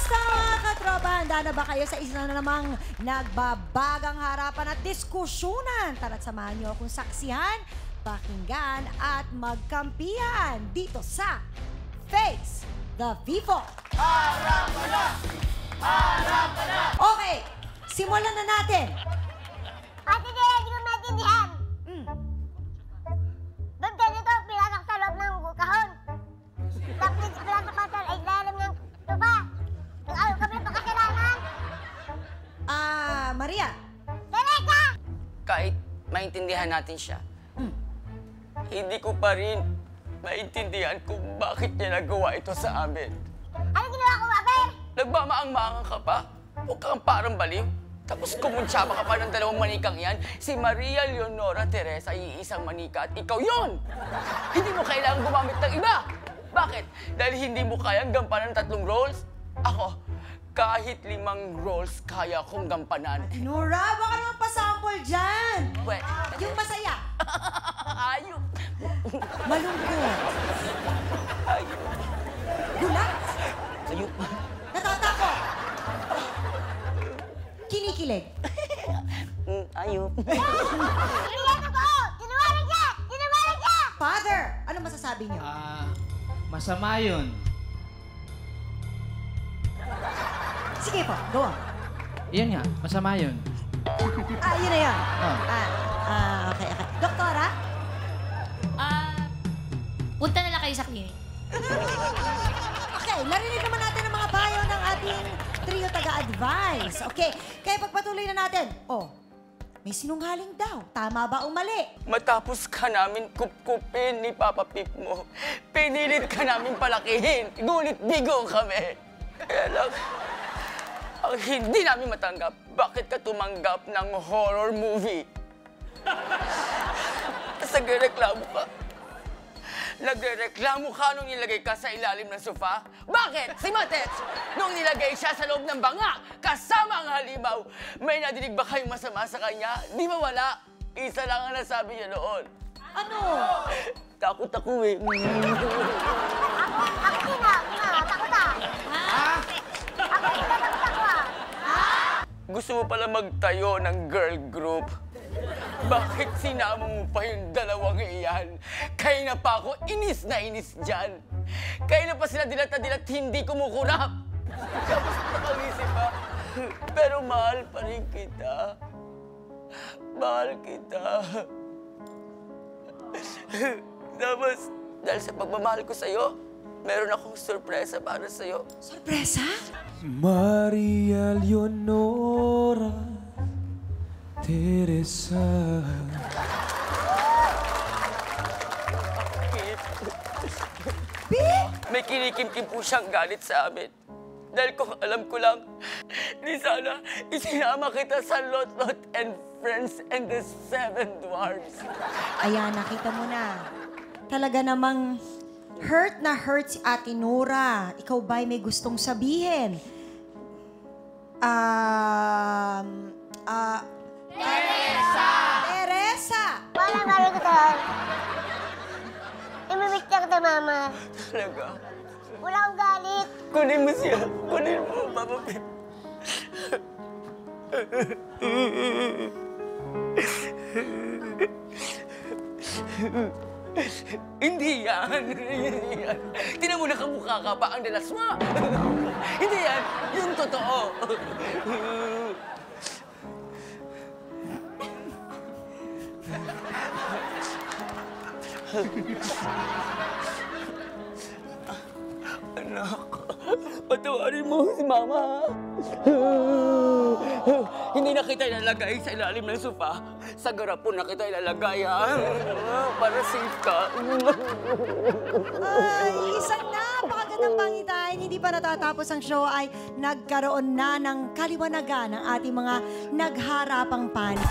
Kamusta mga katropa? Handa na ba kayo sa isa na namang nagbabagang harapan at diskusyunan? Tara't samahan niyo akong saksihan, pakinggan at magkampihan dito sa Face the Vivo. Harapan na! Harapan na! Okay, simulan na natin. Ate Dea, hindi ko maintindihan. Ba't ganito pinasok sa loob ng kahon? Tapos pinasok pa sa ilalim ng tuba. Nag-ayaw kami ng pakasalanan. Maria. Teresa! Kahit maintindihan natin siya, hindi ko pa rin maintindihan kung bakit niya nagawa ito sa amin. Ano ginawa ko, Aber? Nagmamaang-maangan ka pa? Huwag kang parang baliw. Tapos kumuntsaba ka pa ng dalawang manikang yan. Si Maria Leonora Teresa ay isang manika at ikaw yon. Hindi mo kailangan gumamit ng iba. Bakit? Dahil hindi mo kayang gampanan 3 roles? Ako, kahit 5 roles kaya kong gampanan. Nora, baka naman pasample dyan. Wait. Yung masaya. Ayun. Malungkot. Ayun. Gulat. Ayun. Natatakot. Kinikilig. Ayun. Pilihan ako! Sinungaling siya! Sinungaling siya! Father, ano masasabi niyo? Masama yun. Sige po, go on. Yan nga, masama yun. Yun na yun. Oh. Okay. Doktora? Punta na lang kayo sa clinic. Okay, narinig naman natin ang mga payo ng ating trio taga-advice. Okay, kaya pagpatuloy na natin. May sinungaling daw. Tama ba o mali? Matapos ka namin kupkupin ni Papa Pip mo, pinilit ka namin palakihin, ngunit bigo kami. Kaya lang, ang hindi namin matanggap, bakit ka tumanggap ng horror movie? Tapos nagrereklamo ka. Nagrereklamo ka nung nilagay ka sa ilalim ng sofa? Bakit? Si Matets, nung nilagay siya sa loob ng banga, kasama ang halimaw, may nadinig ba kayong masama sa kanya? Di ba wala? Isa lang ang nasabi niya noon. Ano? Takot ako eh. Ako sino? Takot ah. Ako sino? Takot ako ah. Gusto mo pala magtayo ng girl group? Bakit sinama mo pa yung dalawang iyan? Kaya na pa ako inis na inis dyan. Kaya na pa sila dilat na dilat hindi kumukurap. Tapos nakawisip pa. Pero mahal pa rin kita. Mahal kita. Tapos, dahil sa pagmamahal ko sa'yo, meron akong sorpresa para sa'yo. Sorpresa? Maria Leonora Teresa. May kinikimkim po siyang galit sa amin. Dahil kung alam ko lang, di sana isinama kita sa Lot and Friends and the 7 Dwarfs. Ayan, nakita mo na. Talaga namang hurt na hurt si Ate Nora. Ikaw ba'y may gustong sabihin? Teresa! Walang galing ko tayo. Imimik niya kita, Mama. Talaga? Wala akong galit. Kunin mo siya. Kunin mo, Papa Pip. Hindi yan. Hindi yan. Tinan mo, nakamukha ka pa ang dalas mo. Hindi yan. Yung totoo. Anak, patawarin mo si Mama. Hindi na kita ilalagay sa ilalim ng sofa. Sa garapon na kita ilalagay, ha? Para safe ka. Ay, isang napakagandang pangitain. Hindi pa natatapos ang show ay nagkaroon na ng kaliwanagan ng ating mga nagharapang panig.